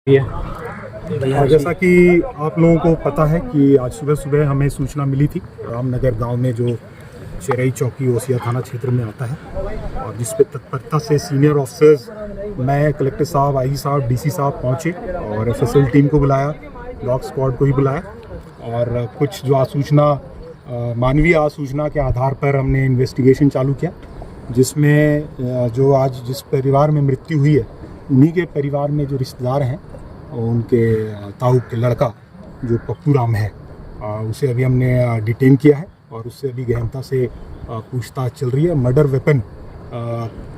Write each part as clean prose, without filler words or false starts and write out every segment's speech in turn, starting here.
जैसा कि आप लोगों को पता है कि आज सुबह सुबह हमें सूचना मिली थी रामनगर गांव में जो चेरई चौकी ओसिया थाना क्षेत्र में आता है और जिस पे तत्परता से सीनियर ऑफिसर्स, मैं, कलेक्टर साहब, आईजी साहब, डीसी साहब पहुंचे और एफएसएल टीम को बुलाया, डॉग स्क्वाड को भी बुलाया और कुछ जो आसूचना मानवीय आसूचना के आधार पर हमने इन्वेस्टिगेशन चालू किया, जिसमें जो आज जिस परिवार में मृत्यु हुई है उन्हीं के परिवार में जो रिश्तेदार हैं उनके ताऊ के लड़का जो पप्पू राम है उसे अभी हमने डिटेन किया है और उससे अभी गहनता से पूछताछ चल रही है। मर्डर वेपन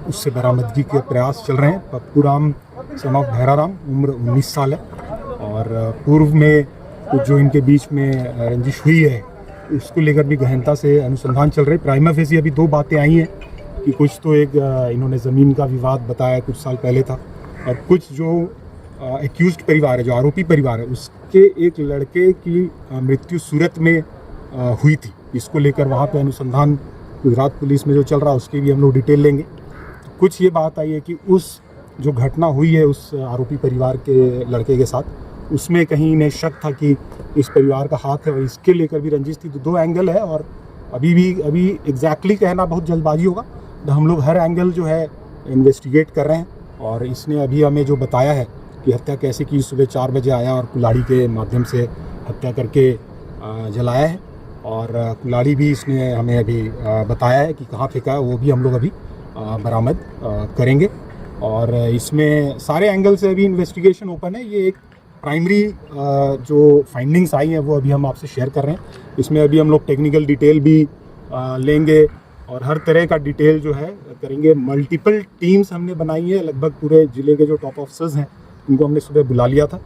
उससे बरामदगी के प्रयास चल रहे हैं। पप्पू राम सन ऑफ भैराराम, उम्र 19 साल है और पूर्व में कुछ जो इनके बीच में रंजिश हुई है उसको लेकर भी गहनता से अनुसंधान चल रहे। प्राइमा फेसी अभी दो बातें आई हैं कि कुछ तो एक इन्होंने ज़मीन का विवाद बताया कुछ साल पहले था और कुछ जो एक्यूज्ड परिवार है, जो आरोपी परिवार है, उसके एक लड़के की मृत्यु सूरत में हुई थी। इसको लेकर वहाँ पे अनुसंधान गुजरात पुलिस में जो चल रहा है उसकी भी हम लोग डिटेल लेंगे। तो कुछ ये बात आई है कि उस जो घटना हुई है उस आरोपी परिवार के लड़के के साथ, उसमें कहीं इन्हें शक था कि इस परिवार का हाथ है और इसके लेकर भी रंजिश थी। तो दो एंगल है और अभी एग्जैक्टली कहना बहुत जल्दबाजी होगा। तो हम लोग हर एंगल जो है इन्वेस्टिगेट कर रहे हैं और इसने अभी हमें जो बताया है कि हत्या कैसे की, सुबह 4 बजे आया और कुल्हाड़ी के माध्यम से हत्या करके जलाया है और कुल्हाड़ी भी इसने हमें अभी बताया है कि कहाँ फेंका है, वो भी हम लोग अभी बरामद करेंगे और इसमें सारे एंगल से अभी इन्वेस्टिगेशन ओपन है। ये एक प्राइमरी जो फाइंडिंग्स आई हैं वो अभी हम आपसे शेयर कर रहे हैं। इसमें अभी हम लोग टेक्निकल डिटेल भी लेंगे और हर तरह का डिटेल जो है करेंगे। मल्टीपल टीम्स हमने बनाई है, लगभग पूरे ज़िले के जो टॉप ऑफिसर्स हैं उनको हमने सुबह बुला लिया था।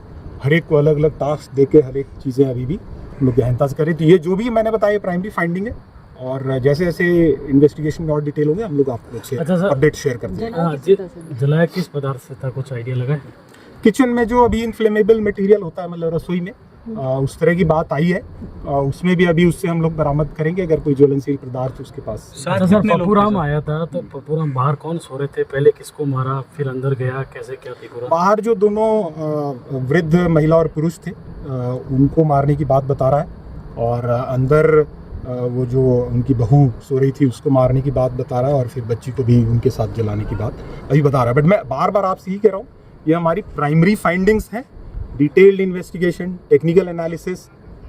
हर एक को अलग अलग टास्क देके हर एक चीज़ें अभी भी हम लोग गहनता से करें। तो ये जो भी मैंने बताया प्राइमरी फाइंडिंग है और जैसे जैसे इन्वेस्टिगेशन में और डिटेल होंगे हम लोग आप लोग से अपडेट शेयर करते हैं। जलाया किस पदार्थ से था, कुछ आइडिया लगा है? किचन में जो अभी इनफ्लेमेबल मटेरियल होता है, मतलब रसोई में उस तरह की बात आई है। उसमें भी अभी उससे हम लोग बरामद करेंगे अगर कोई ज्वलनशील पदार्थ उसके पास। सर पप्पू राम आया था तो पप्पू राम बाहर कौन सो रहे थे, पहले किसको मारा, फिर अंदर गया, कैसे क्या थी पूरा? बाहर जो दोनों वृद्ध महिला और पुरुष थे उनको मारने की बात बता रहा है और अंदर वो जो उनकी बहू सो रही थी उसको मारने की बात बता रहा है और फिर बच्ची को भी उनके साथ जलाने की बात अभी बता रहा है। बट मैं बार बार आपसे ही कह रहा हूँ, ये हमारी प्राइमरी फाइंडिंग्स हैं। Detailed investigation, technical analysis,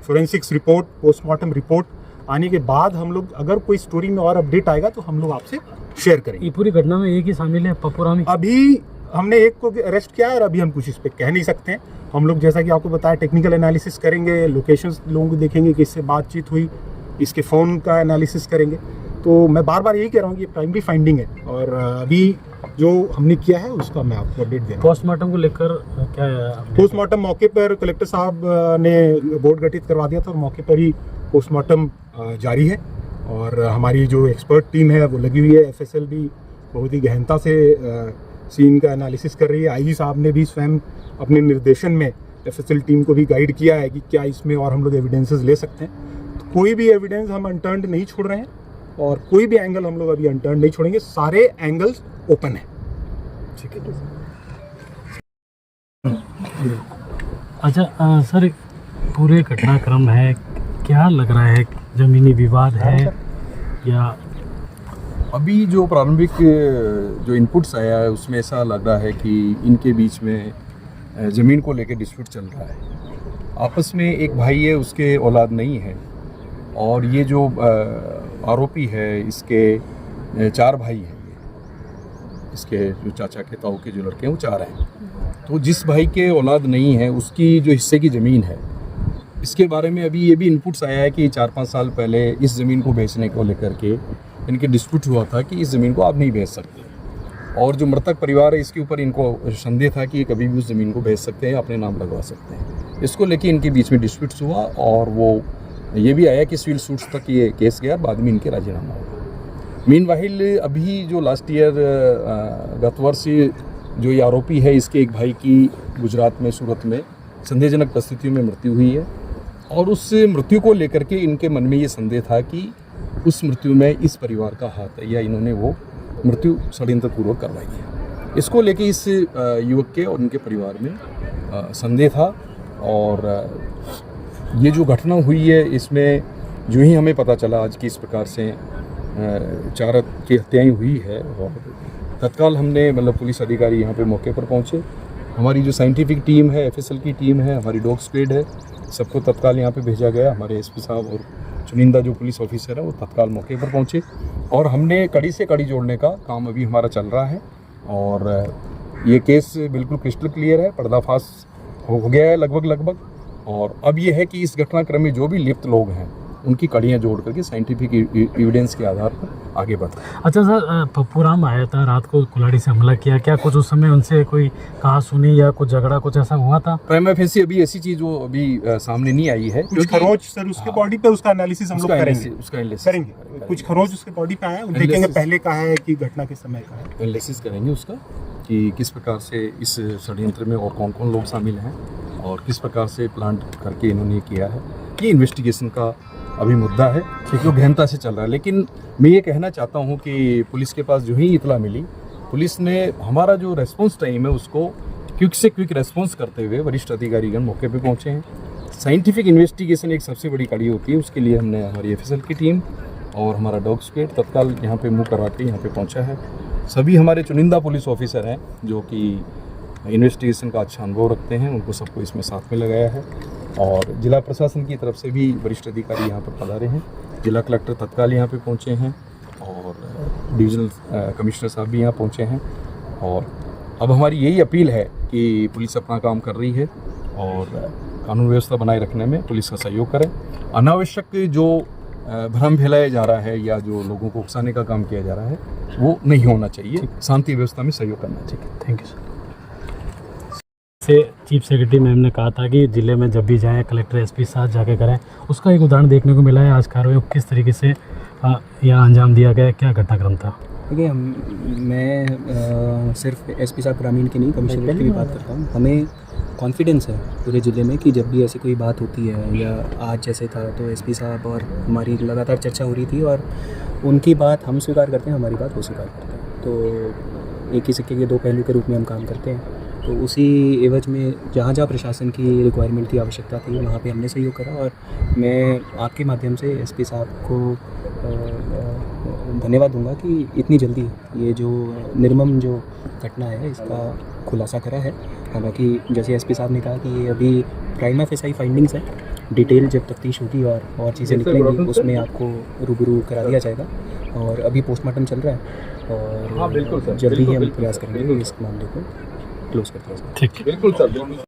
forensics report, postmortem report आने के बाद हम लोग अगर कोई स्टोरी में और अपडेट आएगा तो हम लोग आपसे शेयर करेंगे। ये पूरी घटना में एक ही शामिल है, पप्पू राम? अभी हमने एक को अरेस्ट किया है और अभी हम कुछ इस पर कह नहीं सकते हैं। हम लोग जैसा कि आपको बताया टेक्निकल एनालिसिस करेंगे, लोकेशंस लोगों को देखेंगे कि इससे बातचीत हुई, इसके फ़ोन का एनालिसिस करेंगे। तो मैं बार बार यही कह रहा हूँ कि ये प्राइमरी फाइंडिंग है और अभी जो हमने किया है उसका मैं आपको अपडेट दे रहा हूँ। पोस्टमार्टम को लेकर क्या है? पोस्टमार्टम मौके पर कलेक्टर साहब ने बोर्ड गठित करवा दिया था और मौके पर ही पोस्टमार्टम जारी है और हमारी जो एक्सपर्ट टीम है वो लगी हुई है। एफएसएल भी बहुत ही गहनता से सीन का एनालिसिस कर रही है। आईजी साहब ने भी स्वयं अपने निर्देशन में एफएसएल टीम को भी गाइड किया है कि क्या इसमें और हम लोग एविडेंसेस ले सकते हैं। तो कोई भी एविडेंस हम अनटर्न्ड नहीं छोड़ रहे हैं और कोई भी एंगल हम लोग अभी अनटर्न नहीं छोड़ेंगे। सारे एंगल्स ओपन है। ठीक है अच्छा सर, पूरे घटनाक्रम है, क्या लग रहा है, जमीनी विवाद है या? अभी जो प्रारंभिक जो इनपुट्स आया है उसमें ऐसा लग रहा है कि इनके बीच में ज़मीन को लेकर डिस्प्यूट चल रहा है। आपस में एक भाई है, उसके औलाद नहीं है और ये जो आरोपी है इसके 4 भाई हैं। इसके जो चाचा के ताऊ के जो लड़के हैं वो 4 हैं। तो जिस भाई के औलाद नहीं है उसकी जो हिस्से की ज़मीन है, इसके बारे में अभी ये भी इनपुट्स आया है कि 4-5 साल पहले इस ज़मीन को बेचने को लेकर के इनके डिस्प्यूट हुआ था कि इस ज़मीन को आप नहीं बेच सकते और जो मृतक परिवार है इसके ऊपर इनको संदेह था कि ये कभी भी उस ज़मीन को बेच सकते हैं, अपने नाम लगवा सकते हैं। इसको लेके इनके बीच में डिस्प्यूट्स हुआ और वो ये भी आया कि सिविल सूट्स तक ये केस गया, बाद में इनके राजीनामा हुआ। मीनवाइल अभी जो लास्ट ईयर गत वर्ष जो ये आरोपी है इसके एक भाई की गुजरात में सूरत में संदेहजनक परिस्थितियों में मृत्यु हुई है और उस मृत्यु को लेकर के इनके मन में ये संदेह था कि उस मृत्यु में इस परिवार का हाथ है या इन्होंने वो मृत्यु षड्यंत्रपूर्वक करवाई है। इसको लेके इस युवक के और उनके परिवार में संदेह था। और ये जो घटना हुई है इसमें जो ही हमें पता चला आज की इस प्रकार से 4 की हत्याएं हुई है, और तत्काल हमने मतलब पुलिस अधिकारी यहाँ पे मौके पर पहुँचे। हमारी जो साइंटिफिक टीम है, एफएसएल की टीम है, हमारी डॉग स्क्वाड है, सबको तत्काल यहाँ पे भेजा गया। हमारे एसपी साहब और चुनिंदा जो पुलिस ऑफिसर है वो तत्काल मौके पर पहुँचे, और हमने कड़ी से कड़ी जोड़ने का काम अभी हमारा चल रहा है। और ये केस बिल्कुल क्रिस्टल क्लियर है, पर्दाफाश हो गया है लगभग। और अब ये है कि इस घटनाक्रम में जो भी लिप्त लोग हैं उनकी कड़ियाँ जोड़ करके साइंटिफिक एविडेंस के आधार पर आगे बढ़। अच्छा सर, पप्पू राम आया था रात को, कुल्हाड़ी से हमला किया, क्या कुछ उस समय उनसे कोई कहा सुनी या कुछ झगड़ा कुछ ऐसा हुआ था? प्राइमा फेसी अभी ऐसी चीज़ वो अभी सामने नहीं आई है। कुछ खरोच सर उसके बॉडी पे, उसका एनालिसिस हम लोग करेंगे। कुछ खरोच उसके बॉडी पे आया, देखेंगे पहले कहा है कि घटना के समय का है। एनालिसिस करेंगे उसका कि किस प्रकार से इस षड्यंत्र में और कौन कौन लोग शामिल हैं और किस प्रकार से प्लान करके इन्होंने किया है। ये इन्वेस्टिगेशन का अभी मुद्दा है जो गहनता से चल रहा है। लेकिन मैं ये कहना चाहता हूँ कि पुलिस के पास जो ही इतला मिली, पुलिस ने हमारा जो रेस्पॉन्स टाइम है उसको क्विक से क्विक रेस्पॉन्स करते हुए वरिष्ठ अधिकारीगण मौके पे पहुँचे हैं। साइंटिफिक इन्वेस्टिगेशन एक सबसे बड़ी कड़ी होती है, उसके लिए हमने हमारी एफएसएल की टीम और हमारा डॉग स्क्वाड तत्काल यहाँ पे मुँह करवा के यहाँ पे पहुँचा है। सभी हमारे चुनिंदा पुलिस ऑफिसर हैं जो कि इन्वेस्टिगेशन का अच्छा अनुभव रखते हैं, उनको सबको इसमें साथ में लगाया है। और जिला प्रशासन की तरफ से भी वरिष्ठ अधिकारी यहाँ पर पधारे हैं। जिला कलेक्टर तत्काल यहाँ पे पहुँचे हैं और डिविजनल कमिश्नर साहब भी यहाँ पहुँचे हैं। और अब हमारी यही अपील है कि पुलिस अपना काम कर रही है और कानून व्यवस्था बनाए रखने में पुलिस का सहयोग करें। अनावश्यक जो भ्रम फैलाया जा रहा है या जो लोगों को उकसाने का काम किया जा रहा है वो नहीं होना चाहिए। शांति व्यवस्था में सहयोग करना चाहिए। Thank you sir. से चीफ सेक्रेटरी मैम ने कहा था कि जिले में जब भी जाएं कलेक्टर एसपी साथ जाके करें, उसका एक उदाहरण देखने को मिला है आज कार्रवाई किस तरीके से यहाँ अंजाम दिया गया, क्या घटनाक्रम था? देखिए, मैं सिर्फ एसपी साहब ग्रामीण की नहीं, कमिश्नर की भी बात करता हूँ। हमें कॉन्फिडेंस है पूरे ज़िले में कि जब भी ऐसी कोई बात होती है या आज जैसे था तो एसपी साहब और हमारी लगातार चर्चा हो रही थी और उनकी बात हम स्वीकार करते हैं, हमारी बात वो स्वीकार करते हैं। तो एक ही सिक्के के दो पहलू के रूप में हम काम करते हैं। तो उसी एवज में जहाँ जहाँ प्रशासन की रिक्वायरमेंट थी, आवश्यकता थी, वहाँ पे हमने सहयोग करा। और मैं आपके माध्यम से एसपी साहब को धन्यवाद दूंगा कि इतनी जल्दी ये जो निर्मम जो घटना है इसका खुलासा करा है। हालांकि जैसे एसपी साहब ने कहा कि ये अभी प्राइमा फेसाई फाइंडिंग्स है, डिटेल जब तफ्तीश होगी और चीज़ें निकलेंगी उसमें आपको रूबरू करा दिया जाएगा। और अभी पोस्टमार्टम चल रहा है और जल्दी ही हम प्रयास करेंगे इस मामले को क्लोज करते हैं। ठीक है, बिल्कुल सर।